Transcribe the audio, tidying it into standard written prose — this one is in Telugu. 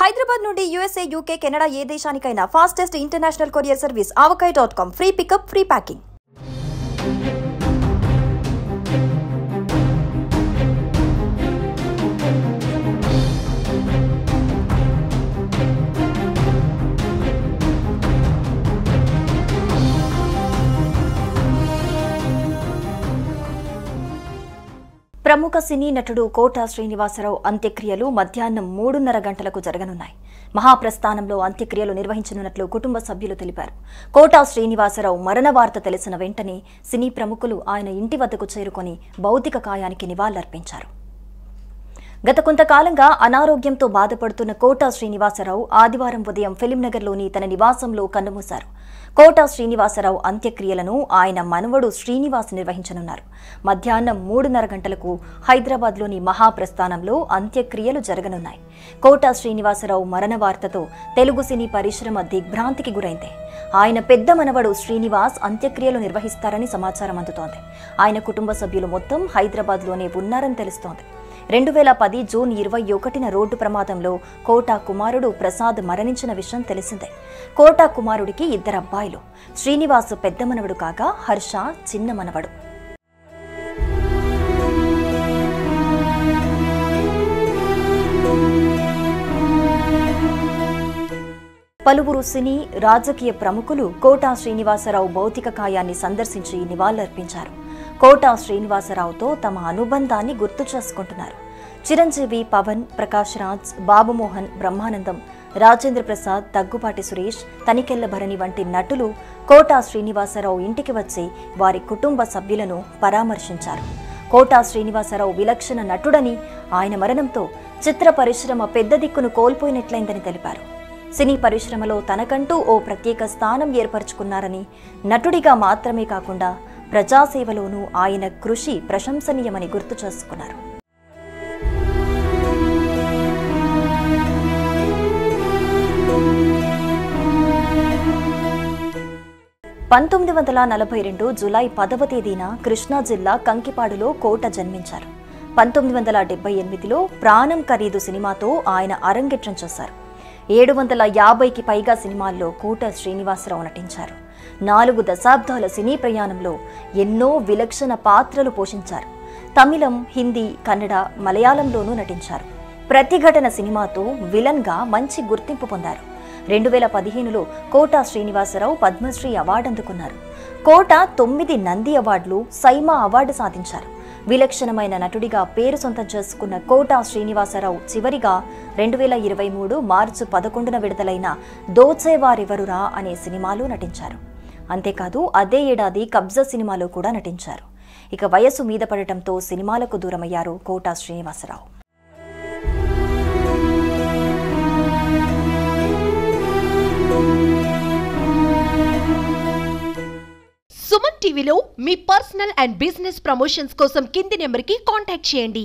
హైదరాబాద్ నుండి యూఎస్ఏ, యూకే, కెనడా ఏ దేశానికైనా fastest international courier service avakai.com. Free pickup, free packing. ప్రముఖ సినీ నటుడు కోటా శ్రీనివాసరావు అంత్యక్రియలు మధ్యాహ్నం 3:30 గంటలకు జరగనున్నాయి. మహాప్రస్థానంలో అంత్యక్రియలు నిర్వహించనున్నట్లు కుటుంబ సభ్యులు తెలిపారు. కోటా శ్రీనివాసరావు మరణ వార్త తెలిసిన వెంటనే సినీ ప్రముఖులు ఆయన ఇంటి వద్దకు చేరుకొని భౌతిక కాయానికి నివాళులర్పించారు. గత కొంతకాలంగా అనారోగ్యంతో బాధపడుతున్న కోటా శ్రీనివాసరావు ఆదివారం ఉదయం ఫిలింనగర్లోని తన నివాసంలో కన్నుమూశారు. కోటా శ్రీనివాసరావు అంత్యక్రియలను ఆయన మనవడు శ్రీనివాస్ నిర్వహించనున్నారు. మధ్యాహ్నం 3:30 గంటలకు హైదరాబాద్లోని మహాప్రస్థానంలో అంత్యక్రియలు జరగనున్నాయి. కోటా శ్రీనివాసరావు మరణ వార్తతో తెలుగు సినీ పరిశ్రమ దిగ్భ్రాంతికి గురైంది. ఆయన పెద్ద మనవడు శ్రీనివాస్ అంత్యక్రియలు నిర్వహిస్తారని సమాచారం అందుతోంది. ఆయన కుటుంబ సభ్యులు మొత్తం హైదరాబాద్లోనే ఉన్నారని తెలుస్తోంది. 2010 జూన్ 21న రోడ్డు ప్రమాదంలో కోటా కుమారుడు ప్రసాద్ మరణించిన విషయం తెలిసిందే. కోటా కుమారుడికి 2 అబ్బాయిలు. శ్రీనివాస్ పెద్ద మనవడు కాగా హర్ష చిన్న మనవడు. పలువురు సినీ, రాజకీయ ప్రముఖులు కోటా శ్రీనివాసరావు భౌతిక కాయాన్ని సందర్శించి నివాళులర్పించారు. కోటా శ్రీనివాసరావుతో తమ అనుబంధాన్ని గుర్తు చేసుకుంటున్నారు. చిరంజీవి, పవన్, ప్రకాష్ రాజ్, బాబుమోహన్, బ్రహ్మానందం, రాజేంద్ర ప్రసాద్, దగ్గుపాటి సురేష్, తనికెళ్ల భరణి వంటి నటులు కోటా శ్రీనివాసరావు ఇంటికి వచ్చి వారి కుటుంబ సభ్యులను పరామర్శించారు. కోటా శ్రీనివాసరావు విలక్షణ నటుడని, ఆయన మరణంతో చిత్ర పరిశ్రమ పెద్ద దిక్కును కోల్పోయినట్లయిందని తెలిపారు. సినీ పరిశ్రమలో తనకంటూ ఓ ప్రత్యేక స్థానం ఏర్పరచుకున్నారని, నటుడిగా మాత్రమే కాకుండా ప్రజాసేవలోనూ ఆయన కృషి ప్రశంసనీయమని గుర్తు చేసుకున్నారు. 1942 జూలై 10వ తేదీన కృష్ణా జిల్లా కంకిపాడులో కోట జన్మించారు. 1978లో ప్రాణం ఖరీదు సినిమాతో ఆయన అరంగేట్రం చేశారు. 750కి పైగా సినిమాల్లో కోట శ్రీనివాసరావు నటించారు. 4 దశాబ్దాల సినీ ప్రయాణంలో ఎన్నో విలక్షణ పాత్రలు పోషించారు. తమిళం, హిందీ, కన్నడ, మలయాళంలోనూ నటించారు. ప్రతిఘటన సినిమాతో విలన్గా మంచి గుర్తింపు పొందారు. 2015లో కోటా శ్రీనివాసరావు పద్మశ్రీ అవార్డు అందుకున్నారు. కోట 9 నంది అవార్డులు, సైమా అవార్డు సాధించారు. విలక్షణమైన నటుడిగా పేరు సొంతం చేసుకున్న కోటా శ్రీనివాసరావు చివరిగా 2023 మార్చి 11న విడుదలైన దోచేవారెవరురా అనే సినిమాలో నటించారు. అంతేకాదు అదే ఏడాది కబ్జా సినిమాలో కూడా నటించారు. ఇక వయసు మీద పడటంతో సినిమాలకు దూరమయ్యారు కోటా శ్రీనివాసరావు. సుమన్ టీవీలో మీ పర్సనల్ అండ్ బిజినెస్ ప్రమోషన్స్ కోసం కింది నెంబర్కి కాంటాక్ట్ చేయండి.